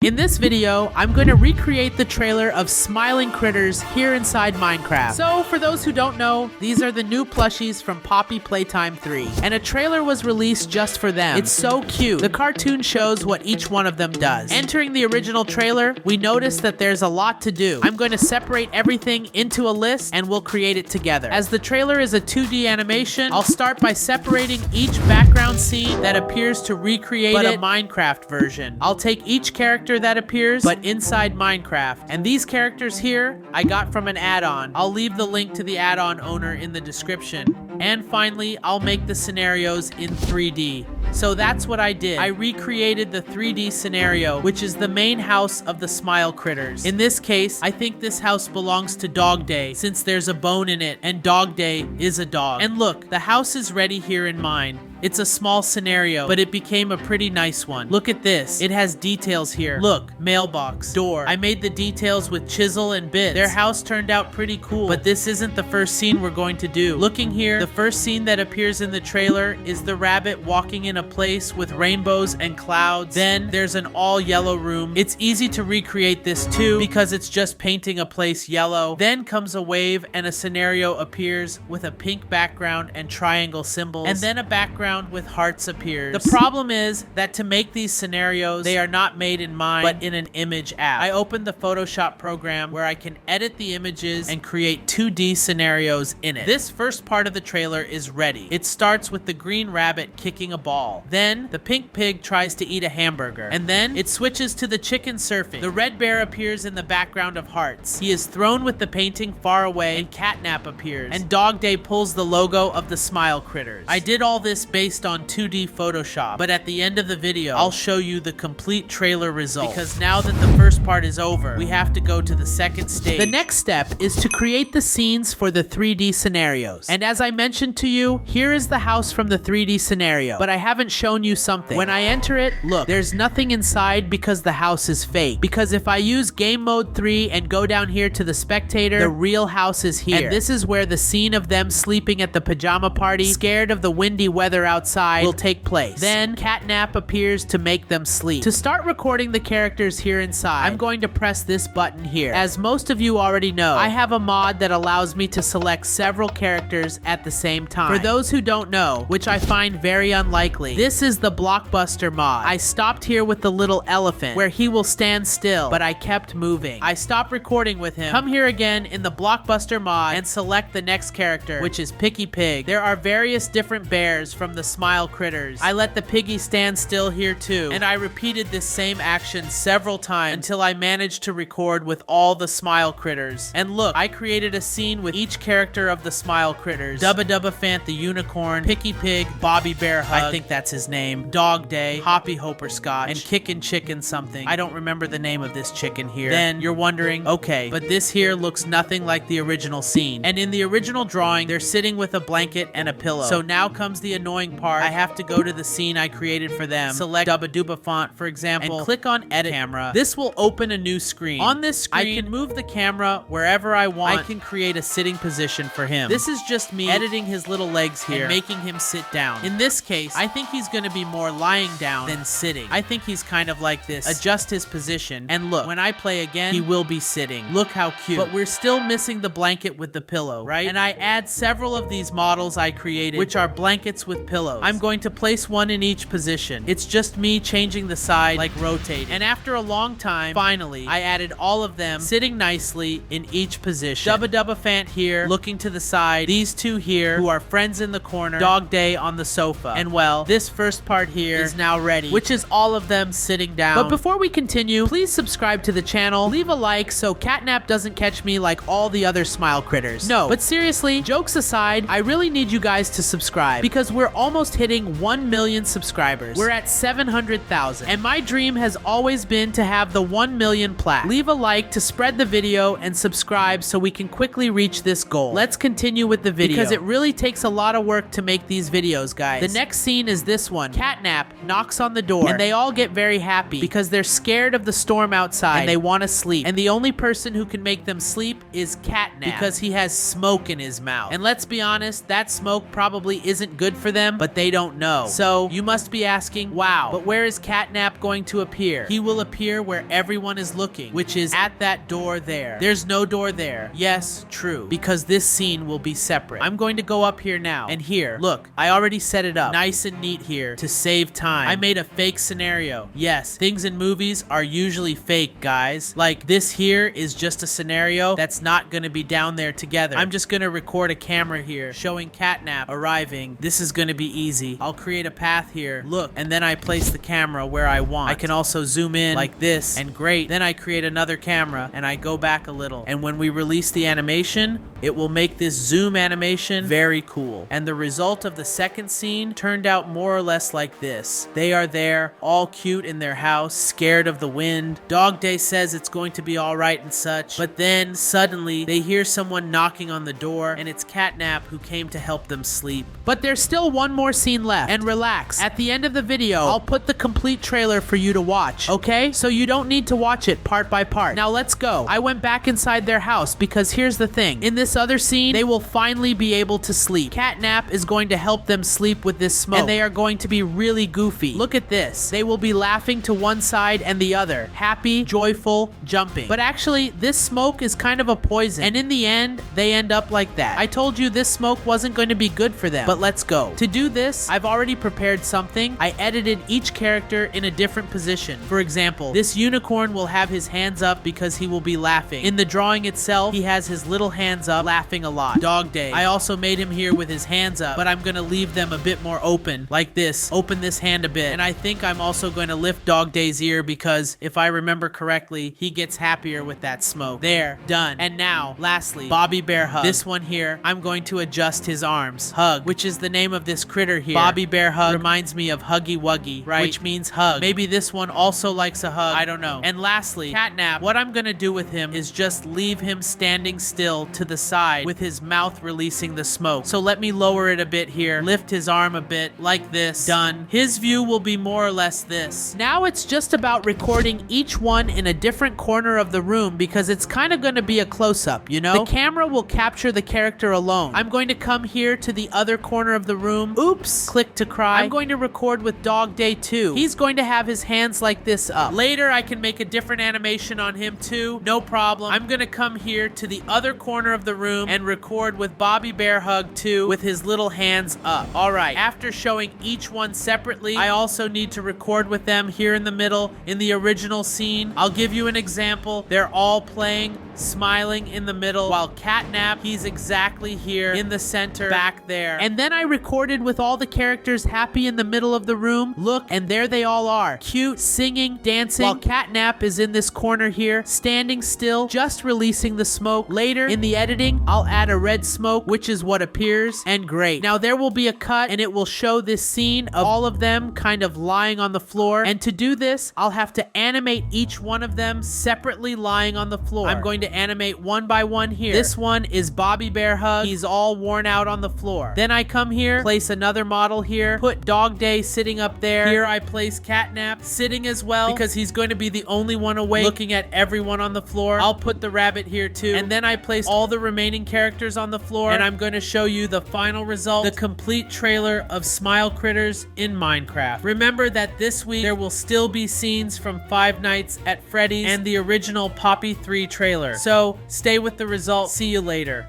In this video, I'm going to recreate the trailer of Smiling Critters here inside Minecraft. So, for those who don't know, these are the new plushies from Poppy PlayTime 3, and a trailer was released just for them. It's so cute. The cartoon shows what each one of them does. Entering the original trailer, we notice that there's a lot to do. I'm going to separate everything into a list, and we'll create it together. As the trailer is a 2D animation, I'll start by separating each background scene that appears to recreate a Minecraft version. I'll take each character that appears, but inside Minecraft. And these characters here, I got from an add-on. I'll leave the link to the add-on owner in the description. And finally, I'll make the scenarios in 3D. So that's what I did. I recreated the 3D scenario, which is the main house of the Smile Critters. In this case, I think this house belongs to Dog Day, since there's a bone in it, and Dog Day is a dog. And look, the house is ready here in mine. It's a small scenario, but it became a pretty nice one. Look at this. It has details here. Look, mailbox, door. I made the details with chisel and bits. Their house turned out pretty cool, but this isn't the first scene we're going to do. Looking here, the first scene that appears in the trailer is the rabbit walking in a place with rainbows and clouds. Then there's an all yellow room. It's easy to recreate this too because it's just painting a place yellow. Then comes a wave and a scenario appears with a pink background and triangle symbols. And then a background with hearts appears. The problem is that to make these scenarios, they are not made in Mine, but in an image app. I opened the Photoshop program where I can edit the images and create 2D scenarios in it. This first part of the trailer is ready. It starts with the green rabbit kicking a ball. Then the pink pig tries to eat a hamburger. And then it switches to the chicken surfing. The red bear appears in the background of hearts. He is thrown with the painting far away, and Catnap appears. And Dog Day pulls the logo of the Smile Critters. I did all this based on 2D Photoshop, but at the end of the video, I'll show you the complete trailer result. Because now that the first part is over, we have to go to the second stage. The next step is to create the scenes for the 3D scenarios. And as I mentioned to you, here is the house from the 3D scenario, but I haven't shown you something. When I enter it, look, there's nothing inside because the house is fake. Because if I use Game Mode 3 and go down here to the spectator, the real house is here. And this is where the scene of them sleeping at the pajama party, scared of the windy weather outside, will take place. Then Catnap appears to make them sleep. To start recording the characters here inside, I'm going to press this button here. As most of you already know, I have a mod that allows me to select several characters at the same time. For those who don't know, which I find very unlikely, this is the Blockbuster mod. I stopped here with the little elephant, where he will stand still, but I kept moving. I stopped recording with him. Come here again in the Blockbuster mod and select the next character, which is Picky Pig. There are various different bears from the Smile Critters. I let the piggy stand still here too, and I repeated this same action several times until I managed to record with all the Smile Critters. And look, I created a scene with each character of the Smile Critters. Dubba Dubba Fant the Unicorn, Picky Pig, Bobby Bear Hug, I think that's his name, Dog Day, Hoppy Hopperscotch, and Kickin' Chicken something. I don't remember the name of this chicken here. Then you're wondering, okay, but this here looks nothing like the original scene. And in the original drawing, they're sitting with a blanket and a pillow. So now comes the annoying part. I have to go to the scene I created for them, select Dubba Dubba Font, for example, and click on Edit Camera. This will open a new screen. On this screen, I can move the camera wherever I want. I can create a sitting position for him. This is just me editing his little legs here and making him sit down. In this case, I think he's going to be more lying down than sitting. I think he's kind of like this. Adjust his position, and look, when I play again, he will be sitting. Look how cute. But we're still missing the blanket with the pillow, right? And I add several of these models I created, which are blankets with pillows. I'm going to place one in each position. It's just me changing the side, like rotating. And after a long time, finally, I added all of them sitting nicely in each position. Dubba Dubba Fant here, looking to the side. These two here, who are friends in the corner. Dog Day on the sofa. And well, this first part here is now ready, which is all of them sitting down. But before we continue, please subscribe to the channel, leave a like so Catnap doesn't catch me like all the other Smile Critters. No, but seriously, jokes aside, I really need you guys to subscribe because we're almost hitting 1 million subscribers. We're at 700,000, and my dream has always been to have the 1 million plaque. Leave a like to spread the video and subscribe so we can quickly reach this goal. Let's continue with the video because it really takes a lot of work to make these videos, guys. The next scene is this one. Catnap knocks on the door, and they all get very happy because they're scared of the storm outside and they want to sleep. And the only person who can make them sleep is Catnap because he has smoke in his mouth. And let's be honest, that smoke probably isn't good for them them, but they don't know. So you must be asking, wow, but where is Catnap going to appear? He will appear where everyone is looking, which is at that door there. There's no door there. Yes, true, because this scene will be separate. I'm going to go up here now, and here, look, I already set it up nice and neat here to save time. I made a fake scenario. Yes, things in movies are usually fake, guys. Like this here is just a scenario that's not gonna be down there together. I'm just gonna record a camera here showing Catnap arriving. This is gonna be easy. I'll create a path here, look, and then I place the camera where I want. I can also zoom in like this, and great. Then I create another camera and I go back a little. And when we release the animation, it will make this zoom animation very cool. And the result of the second scene turned out more or less like this. They are there, all cute in their house, scared of the wind. Dog Day says it's going to be alright and such, but then suddenly they hear someone knocking on the door, and it's Catnap who came to help them sleep. But there's still one more scene left, and relax. At the end of the video, I'll put the complete trailer for you to watch, okay? So you don't need to watch it part by part. Now let's go. I went back inside their house because here's the thing. In this other scene, they will finally be able to sleep. Catnap is going to help them sleep with this smoke, and they are going to be really goofy. Look at this. They will be laughing to one side and the other. Happy, joyful, jumping. But actually, this smoke is kind of a poison, and in the end, they end up like that. I told you this smoke wasn't going to be good for them, but let's go. To do this, I've already prepared something. I edited each character in a different position. For example, this unicorn will have his hands up because he will be laughing. In the drawing itself, he has his little hands up, laughing a lot. Dog Day, I also made him here with his hands up, but I'm gonna leave them a bit more open, like this. Open this hand a bit, and I think I'm also going to lift Dog Day's ear because, if I remember correctly, he gets happier with that smoke. There, done. And now, lastly, Bobby Bear Hug. This one here, I'm going to adjust his arms. Hug, which is the name of this critter here. Bobby Bear Hug reminds me of Huggy Wuggy, right? Which means hug. Maybe this one also likes a hug. I don't know. And lastly, Catnap, what I'm gonna do with him is just leave him standing still to the side with his mouth releasing the smoke. So let me lower it a bit here, lift his arm a bit, like this. Done. His view will be more or less this. Now it's just about recording each one in a different corner of the room because it's kind of going to be a close-up, you know? The camera will capture the character alone. I'm going to come here to the other corner of the room. Oops. Click to cry. I'm going to record with Dog Day too. He's going to have his hands like this up. Later, I can make a different animation on him too. No problem. I'm going to come here to the other corner of the room and record with Bobby Bear Hug too with his little hands up. All right. After showing each one separately, I also need to record with them here in the middle in the original scene. I'll give you an example. They're all playing, smiling in the middle, while Catnap, he's exactly here in the center back there. And then I recorded with all the characters happy in the middle of the room. Look, and there they all are. Cute, singing, dancing, while Catnap is in this corner here, standing still, just releasing the smoke. Later, in the editing, I'll add a red smoke, which is what appears, and great. Now there will be a cut, and it will show this scene of all of them kind of lying on the floor. And to do this, I'll have to animate each one of them separately lying on the floor. I'm going to animate one by one here. This one is Bobby Bear Hug. He's all worn out on the floor. Then I come here, place another model here, put Dog Day sitting up there. Here I place Catnap sitting as well because he's going to be the only one awake looking at everyone on the floor. I'll put the rabbit here too. And then I place all the remaining characters on the floor, and I'm going to show you the final result, the complete trailer of Smile Critters in Minecraft. Remember that this week there will still be scenes from Five Nights at Freddy's and the original Poppy 3 trailer. So stay with the result. See you later.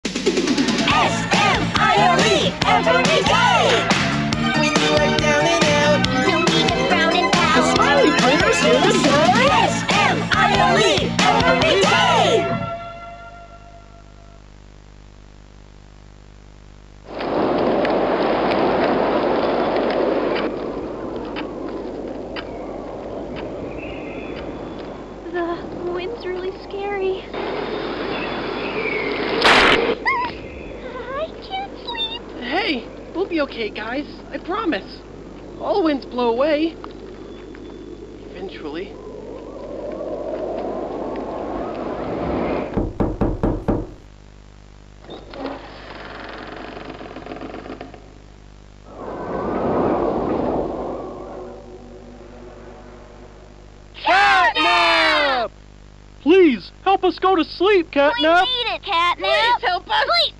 SMILE every day! When you are down and out, don't need to frown and pout. The Smiley Critters here to say SMILE every day! The wind's really scary. I can't sleep. Hey, we'll be okay, guys. I promise. All winds blow away. Eventually. Catnap! Please, help us go to sleep, Catnap! We need it, Catnap! Please help us! Please,